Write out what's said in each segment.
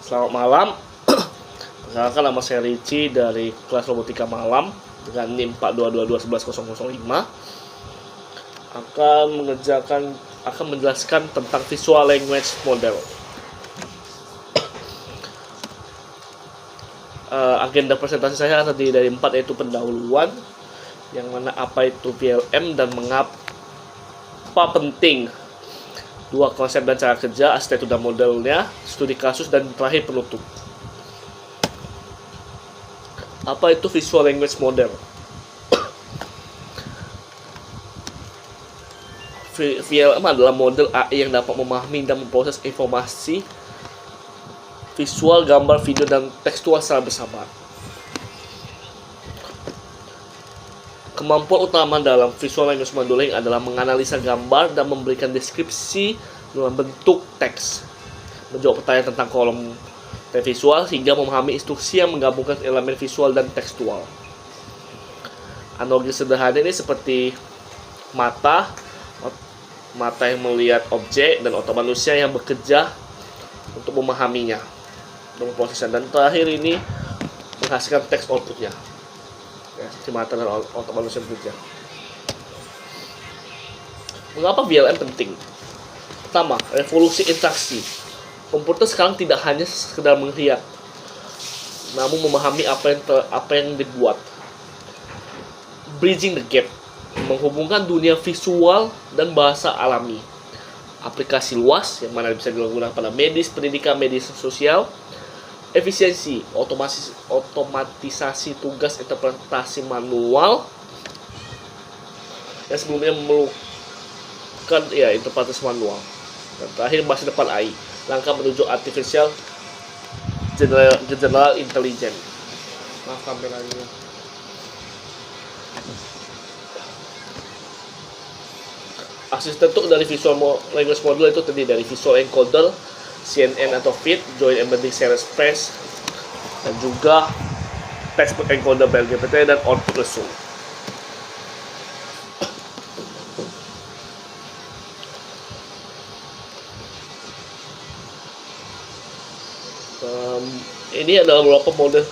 Selamat malam. Perkenalkan, nama saya Ricci dari kelas robotika malam dengan NIM 422211005. Akan menjelaskan tentang visual language model. Agenda presentasi saya terdiri dari 4, yaitu pendahuluan, yang mana apa itu VLM dan mengapa penting, 2, konsep dan cara kerja, arsitektur dan modelnya, studi kasus, dan terakhir penutup. Apa itu visual language model? VLM adalah model AI yang dapat memahami dan memproses informasi visual, gambar, video, dan tekstual secara bersamaan. Kemampuan utama dalam visual language modeling adalah menganalisa gambar dan memberikan deskripsi dalam bentuk teks, menjawab pertanyaan tentang kolom teks visual, hingga memahami instruksi yang menggabungkan elemen visual dan tekstual. Analogi sederhana ini seperti mata yang melihat objek, dan otak manusia yang bekerja untuk memahaminya, memprosesnya, dan terakhir ini menghasilkan teks outputnya. Seperti mata dan otak manusia bekerja. Mengapa VLM penting? Pertama, revolusi interaksi. Komputer sekarang tidak hanya sekedar melihat, namun memahami apa yang dibuat. Bridging the gap, menghubungkan dunia visual dan bahasa alami. Aplikasi luas yang mana bisa digunakan pada medis, pendidikan, media sosial. Efisiensi, otomatisasi tugas interpretasi manual yang sebelumnya memerlukan interpretasi manual. Dan terakhir, masa depan AI, langkah menuju artificial general intelligence. Maaf kameranya. Arsitektur dari visual language model itu terdiri dari visual encoder, CNN atau feed, joint embedding series space, dan juga text encoder BLGPT dan output result. Ini adalah beberapa model.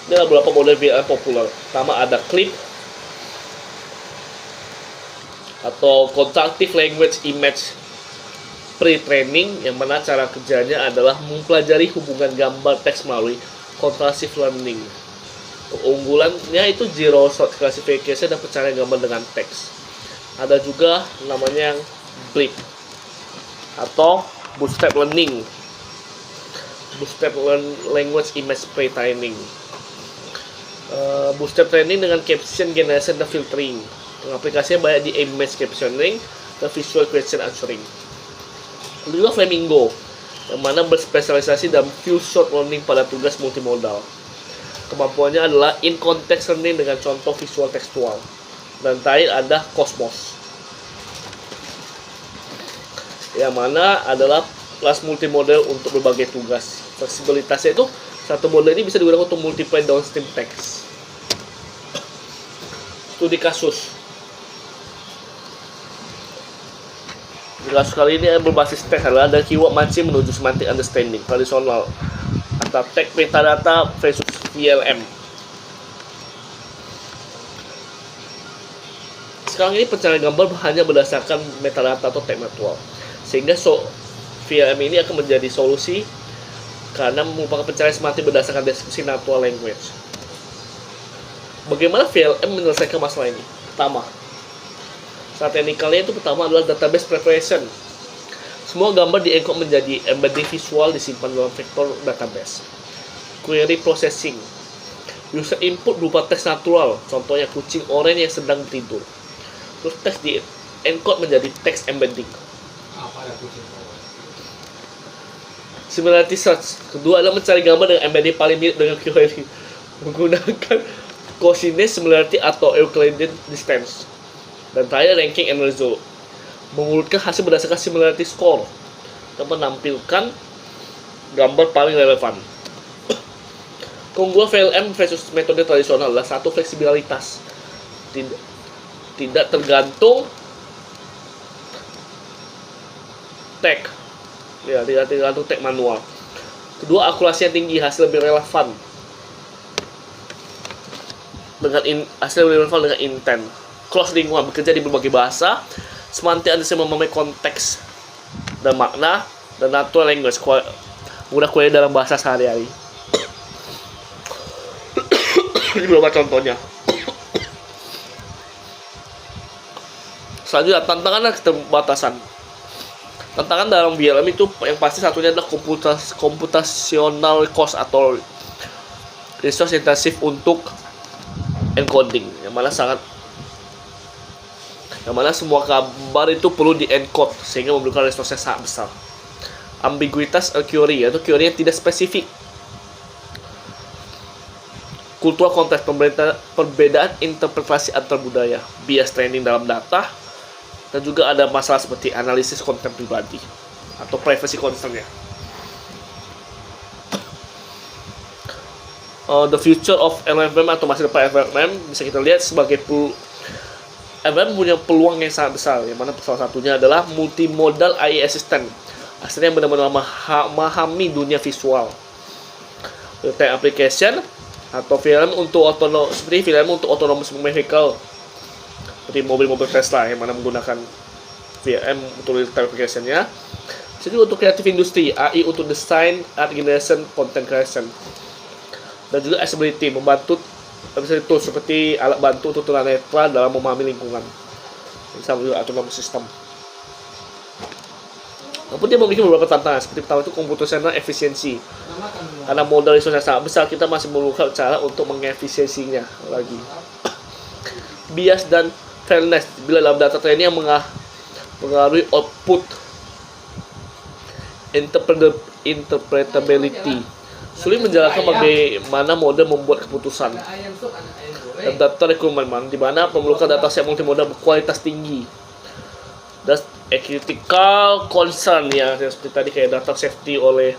Ini adalah beberapa model VLM populer. Pertama ada CLIP atau Constructive Language Image Pre-training, yang mana cara kerjanya adalah mempelajari hubungan gambar teks melalui contrastive learning. Keunggulannya itu zero shot classification dan pencarian gambar dengan teks. Ada juga namanya BLIP atau Bootstrap Learning, Bootstrap Language Image Pre-training. Bootstrap Training dengan caption generation dan filtering. Aplikasinya banyak di image captioning dan visual question answering. Kedua, Flamingo, yang mana berspesialisasi dalam few short learning pada tugas multimodal. Kemampuannya adalah in context learning dengan contoh visual tekstual. Dan terakhir ada Cosmos, yang mana adalah kelas multimodal untuk berbagai tugas. Fleksibilitasnya itu, satu model ini bisa digunakan untuk multiply downstream text. Studi kasus. Kasus kali ini berbasis teks adalah dari keyword mancing menuju semantic understanding tradisional atau teks metadata versus VLM. Sekarang ini pencarian gambar hanya berdasarkan metadata atau teks natural, sehingga VLM ini akan menjadi solusi karena merupakan pencarian semantik berdasarkan deskripsi natural language. Bagaimana VLM menyelesaikan masalah ini? Pertama, teknikalnya itu pertama adalah database preparation. Semua gambar di-encode menjadi embedding visual disimpan dalam vektor database. Query processing. User input berupa teks natural, contohnya kucing oranye yang sedang tidur. Terus teks di-encode menjadi teks embedding. Similarity search. Kedua adalah mencari gambar dengan embedding paling mirip dengan query menggunakan Cosine similarity atau Euclidean distance. Dan terakhir, ranking and result, mengurutkan hasil berdasarkan similarity score dan menampilkan gambar paling relevan. Keunggulan VLM versus metode tradisional adalah satu, fleksibilitas, tidak tergantung tag Ya, tergantung tag manual. Kedua, akurasi yang tinggi, hasil lebih relevan dengan intent. Cross-lingual, bekerja di berbagai bahasa, senantiasa memahami konteks dan makna, dan natural language, mudah kuliah dalam bahasa sehari-hari. Ini beberapa contohnya. Selanjutnya, tantangan dan keterbatasan. Tantangan dalam VLM itu yang pasti satunya adalah computational cost atau resource intensif untuk encoding, yang mana semua kabar itu perlu di encode sehingga memerlukan resource yang sangat besar. Ambiguitas query, yaitu query yang tidak spesifik. Kultural konteks, perbedaan interpretasi antar budaya, bias training dalam data, dan juga ada masalah seperti analisis konten pribadi atau privacy concern-nya. The future of LLM atau masa depan LLM bisa kita lihat sebagai LLM punya peluang yang sangat besar, yang mana salah satunya adalah multimodal AI assistant, asalnya benar-benar memahami dunia visual, real-time application atau film untuk autonomous vehicle seperti mobil-mobil Tesla yang mana menggunakan VM untuk real-time application-nya. Jadi untuk kreatif industri, AI untuk desain, art generation, content creation, dan juga accessibility, membantu tools seperti alat bantu untuk tunanetra dalam memahami lingkungan, sama juga autonomous system. Namun dia memiliki beberapa tantangan, seperti pertama itu computational efisiensi. Karena modal resource yang sangat besar, kita masih memerlukan cara untuk mengefisiensinya lagi. Bias dan fairness, bila dalam data training yang mengaruhi output. Interpretability, sulit menjalankan bagaimana model membuat keputusan. Dan data requirement, di mana memerlukan dataset multimodal berkualitas tinggi. Dan critical concern ya, seperti tadi kayak data safety oleh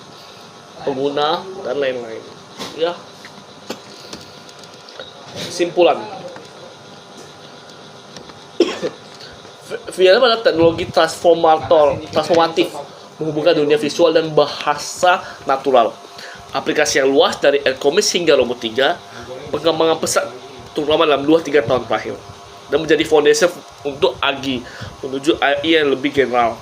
pengguna dan lain-lain. Ya. Kesimpulan. VLM adalah teknologi transformatif menghubungkan dunia visual dan bahasa natural. Aplikasi yang luas dari e-commerce hingga robot 3, pengembangan pesat terutama dalam 2-3 tahun terakhir, dan menjadi foundation untuk AGI menuju AI yang lebih general.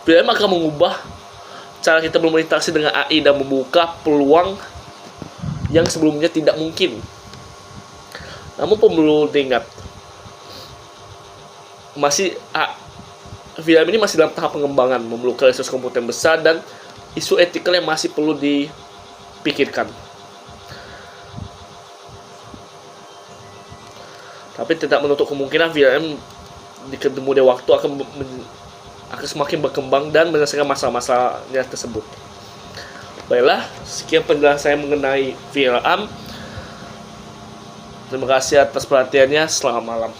VLM akan mengubah cara kita berinteraksi dengan AI dan membuka peluang yang sebelumnya tidak mungkin. Namun perlu diingat, VLM ini masih dalam tahap pengembangan, memerlukan resource komputer besar dan isu etikal yang masih perlu dipikirkan. Tapi tidak menutup kemungkinan VLM di kemudian waktu akan semakin berkembang dan menyelesaikan masalah-masalahnya tersebut. Baiklah, sekian penjelasan saya mengenai VLM. Terima kasih atas perhatiannya. Selamat malam.